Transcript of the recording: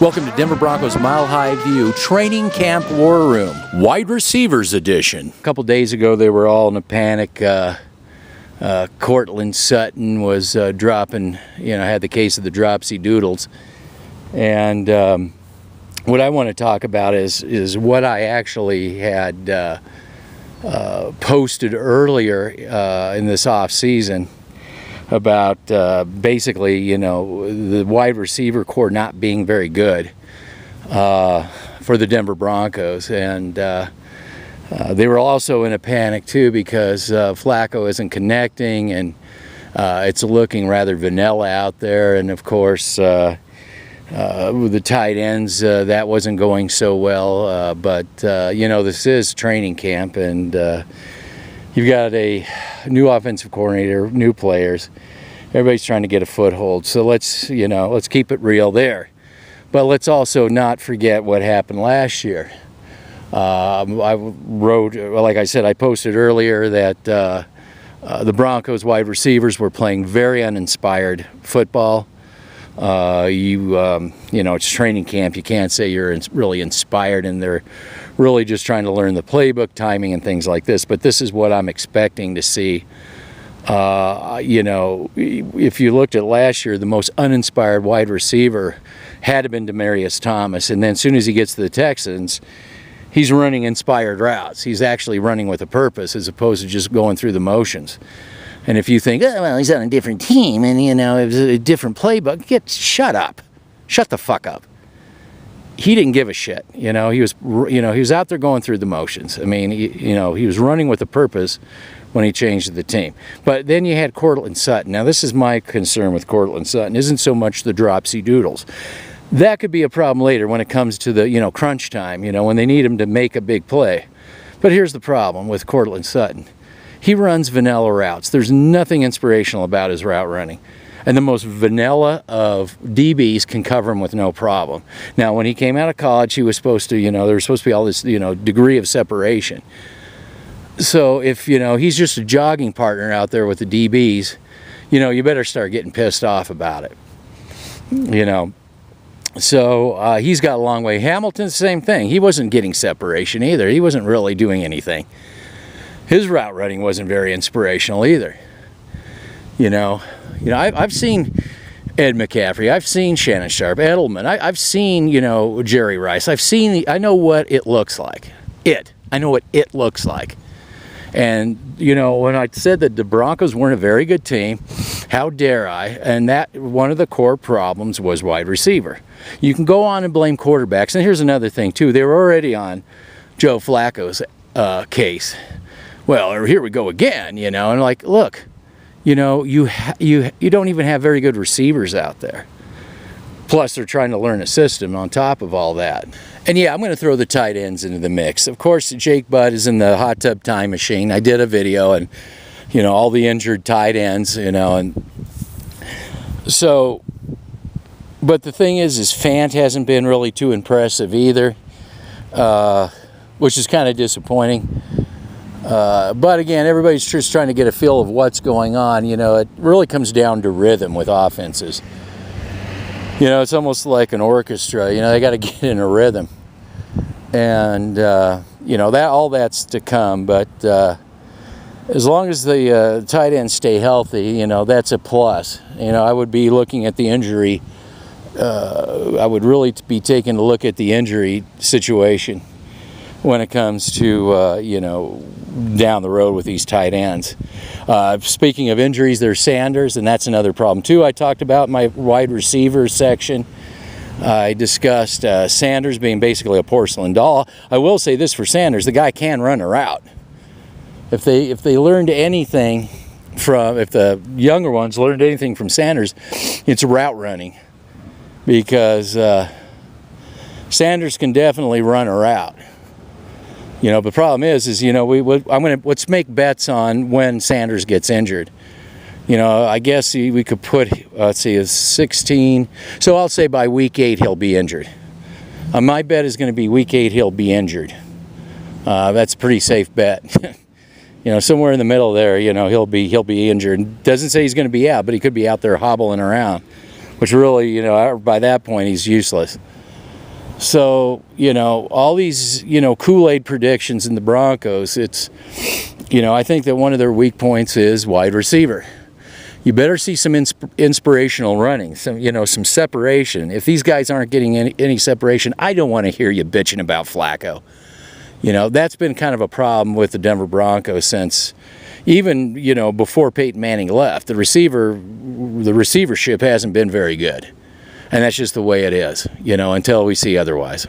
Welcome to Denver Broncos Mile High View Training Camp War Room, Wide Receivers Edition. A couple days ago, they were all in a panic. Cortland Sutton was dropping, had the case of the dropsy doodles. And what I want to talk about is what I actually had posted earlier in this off season about basically, the wide receiver core not being very good for the Denver Broncos. And they were also in a panic too because Flacco isn't connecting, and it's looking rather vanilla out there. And of course, with the tight ends, that wasn't going so well. But this is training camp, and you've got a new offensive coordinator, new players. Everybody's trying to get a foothold. So let's keep it real there. But let's also not forget what happened last year. I wrote, like I said, I posted earlier that the Broncos wide receivers were playing very uninspired football. It's training camp. You can't say you're really inspired, and they're really just trying to learn the playbook, timing, and things like this. But this is what I'm expecting to see. If you looked at last year, the most uninspired wide receiver had to been Demaryius Thomas. And then as soon as he gets to the Texans, he's running inspired routes. He's actually running with a purpose as opposed to just going through the motions. And if you think, oh, well, he's on a different team and, it was a different playbook, shut up. Shut the fuck up. He didn't give a shit. He was out there going through the motions. I mean, he was running with a purpose when he changed the team. But then you had Cortland Sutton. Now, this is my concern with Cortland Sutton, isn't so much the dropsy doodles. That could be a problem later when it comes to the, crunch time, when they need him to make a big play. But here's the problem with Cortland Sutton. He runs vanilla routes. There's nothing inspirational about his route running. And the most vanilla of DBs can cover him with no problem. Now, when he came out of college, he was supposed to, there was supposed to be all this, degree of separation. So if, he's just a jogging partner out there with the DBs, you better start getting pissed off about it. So he's got a long way. Hamilton's the same thing. He wasn't getting separation either. He wasn't really doing anything. His route running wasn't very inspirational either. I've seen Ed McCaffrey. I've seen Shannon Sharp, Edelman. I've seen, Jerry Rice. I know what it looks like. I know what it looks like. And, when I said that the Broncos weren't a very good team, how dare I? And that one of the core problems was wide receiver. You can go on and blame quarterbacks. And here's another thing, too. They were already on Joe Flacco's case. Well, here we go again, and like, look, you don't even have very good receivers out there. Plus, they're trying to learn a system on top of all that. And yeah, I'm going to throw the tight ends into the mix. Of course, Jake Butt is in the hot tub time machine. I did a video and, all the injured tight ends, and so, but the thing is Fant hasn't been really too impressive either, which is kind of disappointing. But again, everybody's just trying to get a feel of what's going on. It really comes down to rhythm with offenses. It's almost like an orchestra. They got to get in a rhythm. And, that all that's to come. But as long as the tight ends stay healthy, that's a plus. I would be looking at the injury. I would really be taking a look at the injury situation when it comes to, down the road with these tight ends. Speaking of injuries, there's Sanders, and that's another problem too. I talked about my wide receiver section. I discussed Sanders being basically a porcelain doll. I will say this for Sanders: the guy can run a route. If they learned anything if the younger ones learned anything from Sanders, it's route running, because Sanders can definitely run a route. The problem is let's make bets on when Sanders gets injured. I guess we could put, let's see, it's 16. So I'll say by week 8 he'll be injured. My bet is going to be week 8 he'll be injured. That's a pretty safe bet. Somewhere in the middle there, he'll be injured. Doesn't say he's going to be out, but he could be out there hobbling around, which really, by that point he's useless. So, you know, all these, you know, Kool-Aid predictions in the Broncos, it's, you know, I think that one of their weak points is wide receiver. You better see some inspirational running, some, you know, some separation. If these guys aren't getting any separation, I don't want to hear you bitching about Flacco. You know, that's been kind of a problem with the Denver Broncos since even, you know, before Peyton Manning left. The receivership hasn't been very good. And that's just the way it is, you know, until we see otherwise.